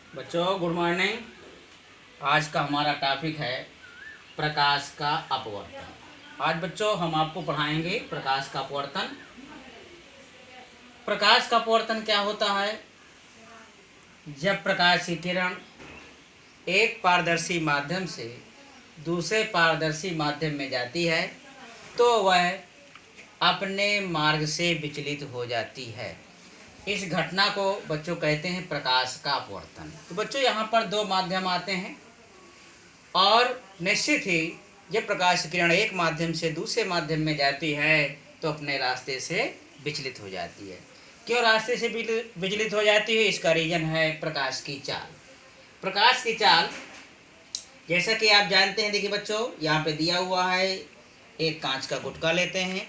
बच्चों good morning. आज का हमारा टॉपिक है प्रकाश का अपवर्तन। आज बच्चों हम आपको पढ़ाएंगे प्रकाश का अपवर्तन। प्रकाश का अपवर्तन क्या होता है? जब प्रकाश की किरण एक पारदर्शी माध्यम से दूसरे पारदर्शी माध्यम में जाती है तो वह अपने मार्ग से विचलित हो जाती है। इस घटना को बच्चों कहते हैं प्रकाश का अपवर्तन। तो बच्चों यहाँ पर दो माध्यम आते हैं और निश्चित ही जब प्रकाश किरण एक माध्यम से दूसरे माध्यम में जाती है तो अपने रास्ते से विचलित हो जाती है। क्यों रास्ते से विचलित हो जाती है? इसका रीजन है प्रकाश की चाल। प्रकाश की चाल जैसा कि आप जानते हैं, देखिए बच्चों यहाँ पे दिया हुआ है, एक कांच का गुटका लेते हैं।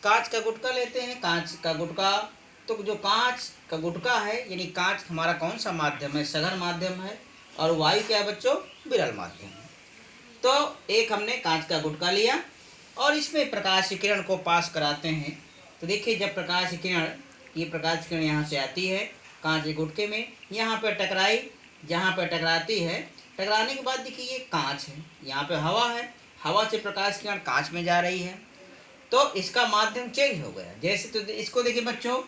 कांच का गुटका लेते हैं, कांच का गुटका, तो जो कांच का गुटका है यानी कांच हमारा कौन सा माध्यम है? सघन माध्यम है। और वायु क्या है बच्चों? विरल माध्यम है। तो एक हमने कांच का गुटका लिया और इसमें प्रकाश की किरण को पास कराते हैं। तो देखिए जब प्रकाश की किरण, ये प्रकाश की किरण यहाँ से आती है कांच के गुटके में, यहाँ पर टकराई, जहाँ पर टकराती है, टकराने के बाद देखिए ये कांच है, यहाँ पे हवा है, हवा से प्रकाश की किरण कांच में जा रही है तो इसका माध्यम चेंज हो गया। जैसे तो इसको देखिए बच्चों,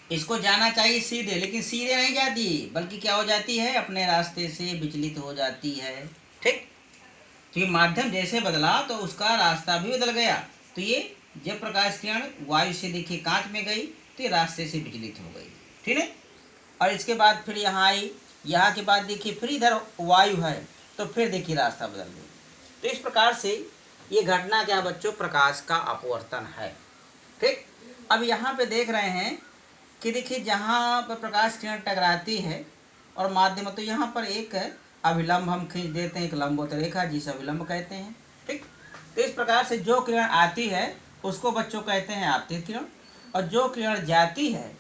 इसको जाना चाहिए सीधे, लेकिन सीधे नहीं जाती बल्कि क्या हो जाती है? अपने रास्ते से विचलित हो जाती है। ठीक, तो ये माध्यम जैसे बदला तो उसका रास्ता भी बदल गया। तो ये जब प्रकाश किरण वायु से देखिए कांच में गई तो ये रास्ते से विचलित हो गई। ठीक है, और इसके बाद फिर यहाँ आई, यहाँ के बाद देखिए फिर इधर वायु है तो फिर देखिए रास्ता बदल गई। तो इस प्रकार से ये घटना क्या बच्चों? प्रकाश का अपवर्तन है। ठीक, अब यहाँ पे देख रहे हैं कि देखिए जहाँ पर प्रकाश किरण टकराती है और माध्यम, तो यहाँ पर एक अभिलंब हम खींच देते हैं, एक लंबवत रेखा जिसे अभिलंब कहते हैं। ठीक, तो इस प्रकार से जो किरण आती है उसको बच्चों कहते हैं आपतित किरण, और जो किरण जाती है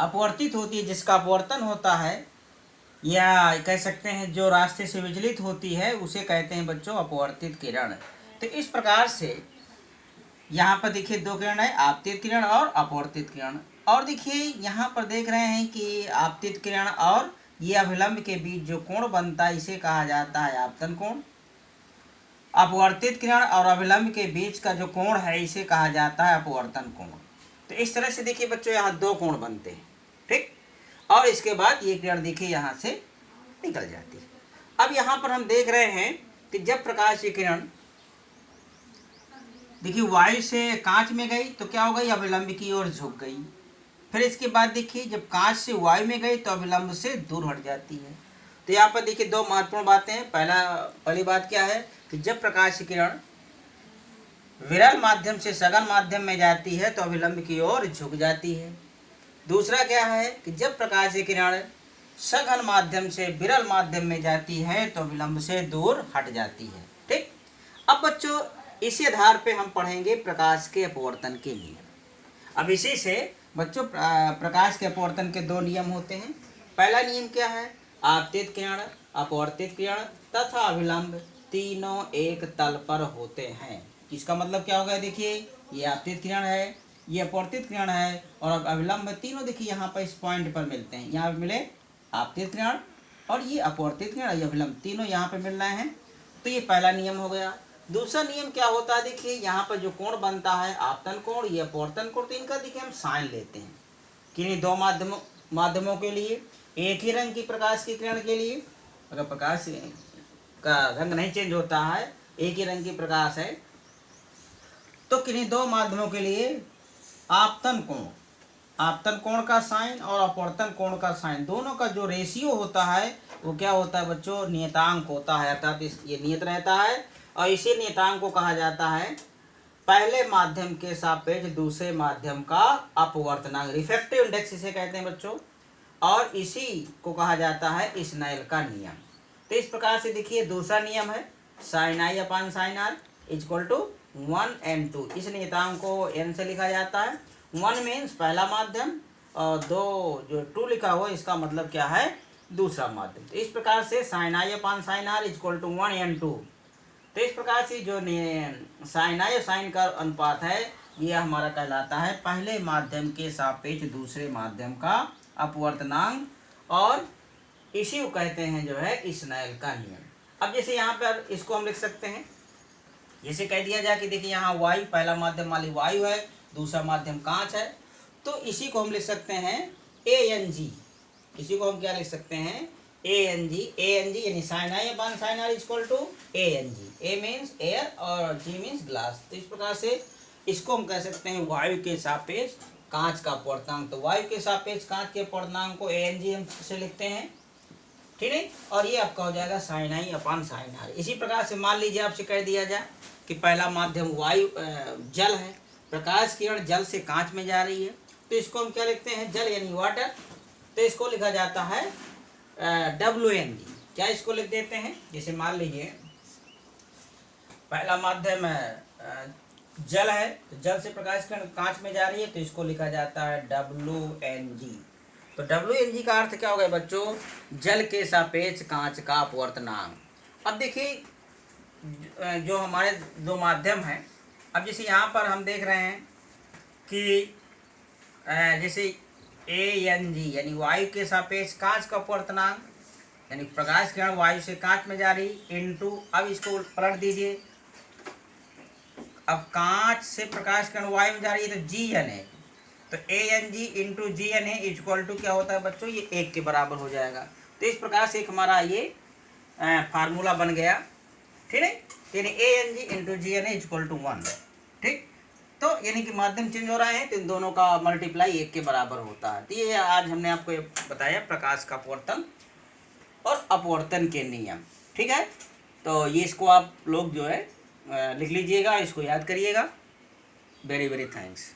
अपवर्तित होती है, जिसका अपवर्तन होता है, या कह सकते हैं जो रास्ते से विचलित होती है, उसे कहते हैं बच्चों अपवर्तित किरण। तो इस प्रकार से यहाँ पर देखिए दो किरण है, आपतित किरण और अपवर्तित किरण। और देखिए यहाँ पर देख रहे हैं कि आपतित किरण और ये अभिलंब के बीच जो कोण बनता है इसे कहा जाता है आपतन कोण। अपवर्तित किरण और अभिलंब के बीच का जो कोण है इसे कहा जाता है अपवर्तन कोण। तो इस तरह से देखिए बच्चों यहाँ दो कोण बनते हैं। ठीक, और इसके बाद ये किरण देखिए यहाँ से निकल जाती है। अब यहाँ पर हम देख रहे हैं कि जब प्रकाश की किरण देखिए वायु से कांच में गई तो क्या हो गई? अभिलंब की ओर झुक गई। फिर इसके बाद देखिए जब कांच से वायु में गई तो अभिलंब से दूर हट जाती है। तो यहाँ पर देखिए दो महत्वपूर्ण बातें हैं। पहली बात क्या है कि जब प्रकाश की किरण विरल माध्यम से सघन माध्यम में जाती है तो अभिलंब की ओर झुक जाती है। दूसरा क्या है कि जब प्रकाश की किरण सघन माध्यम से विरल माध्यम में जाती है तो विलंब से दूर हट जाती है। ठीक, अब बच्चों इसी आधार पे हम पढ़ेंगे प्रकाश के अपवर्तन के नियम। अब इसी से बच्चों प्रकाश के अपवर्तन के दो नियम होते हैं। पहला नियम क्या है? आपतित किरण, अपवर्तित किरण तथा अभिलंब तीनों एक तल पर होते हैं। इसका मतलब क्या हो गया? देखिए ये आपतित किरण है, ये अपवर्तित किरण है और अभिलंब, तीनों देखिए यहाँ पर इस पॉइंट पर मिलते हैं। यहाँ मिले आपतित किरण और ये अपवर्तित किरण, ये अभिलंब, तीनों यहाँ पे मिल रहे हैं। तो ये पहला नियम हो गया। दूसरा नियम क्या होता है? देखिए यहाँ पर जो कोण बनता है आपतन कोण, ये अपवर्तन कोण, तो इनका देखिए हम साइन लेते हैं किन्हीं दो माध्यमों के लिए। एक ही रंग की प्रकाश की किरण के लिए, अगर प्रकाश का रंग नहीं चेंज होता है, एक ही रंग की प्रकाश है, तो किन्हीं दो माध्यमों के लिए आपतन कोण का साइन और अपवर्तन कोण का साइन, दोनों का जो रेशियो होता है वो क्या होता है बच्चों? नियतांक होता है। अर्थात ये नियत रहता है और इसी नियतांक को कहा जाता है पहले माध्यम के सापेक्ष दूसरे माध्यम का अपवर्तनांक, रिफ्रैक्टिव इंडेक्स इसे कहते हैं बच्चों। और इसी को कहा जाता है स्नेल का नियम। तो इस प्रकार से देखिए दूसरा नियम है sine i upon sine r equal to 1 and 2। इस नियतांक को n से लिखा जाता है। 1 मीन्स पहला माध्यम और 2 जो 2 लिखा हुआ इसका मतलब क्या है? दूसरा माध्यम। तो इस प्रकार से sine i upon sine r equal to 1 and 2। तो इस प्रकार से जो साइन आई और साइन का अनुपात है यह हमारा कहलाता है पहले माध्यम के सापेक्ष दूसरे माध्यम का अपवर्तनांक। और इसी को कहते हैं जो है स्नेल का नियम। अब जैसे यहाँ पर इसको हम लिख सकते हैं, जैसे कह दिया जाए कि देखिए यहाँ वायु, पहला माध्यम मान ली वायु है, दूसरा माध्यम कांच है, तो इसी को हम लिख सकते हैं ANG। इसी को हम क्या लिख सकते हैं ANG। ANG यानी sine i upon sine r equal to ANG। A means air और G मीन्स ग्लास। तो इस प्रकार से इसको हम कह सकते हैं वायु के सापेक्ष कांच का अपवर्तनांक। तो वायु के सापेक्ष कांच के अपवर्तनांक को ANG हम से लिखते हैं, ठीक है। और ये आपका हो जाएगा साइनाई अपॉन साइनार। इसी प्रकार से मान लीजिए आपसे कह दिया जाए कि पहला माध्यम वायु जल है, प्रकाश किरण जल से कांच में जा रही है, तो इसको हम क्या लिखते हैं जल यानी वाटर। तो इसको लिखा जाता है WNG। क्या इसको लिख देते हैं, जैसे मान लीजिए पहला माध्यम जल है, तो जल से प्रकाश किरण कांच में जा रही है, तो इसको लिखा जाता है WNG। तो WNG का अर्थ क्या हो गया बच्चों, जल के सापेक्ष कांच का अपवर्तनांक। अब देखिए जो हमारे दो माध्यम हैं, अब जैसे यहाँ पर हम देख रहे हैं कि जैसे ANG यानी वायु के सापेक्ष कांच का अपवर्तनांक, यानी प्रकाश किरण वायु से कांच में जा रही इनटू, अब इसको पलट दीजिए, अब कांच से प्रकाश किरण वायु में जा रही है तो GNA, तो ANG into GNA equal to क्या होता है बच्चों, ये 1 के बराबर हो जाएगा। तो इस प्रकार से एक हमारा ये फार्मूला बन गया, ठीक है। यानी ANG into GNA equal to 1, ठीक। तो यानी कि माध्यम चेंज हो रहे हैं तो इन दोनों का मल्टीप्लाई 1 के बराबर होता है। तो ये आज हमने आपको बताया प्रकाश का अपवर्तन और अपवर्तन के नियम, ठीक है। तो ये इसको आप लोग जो है लिख लीजिएगा, इसको याद करिएगा। Very very thanks.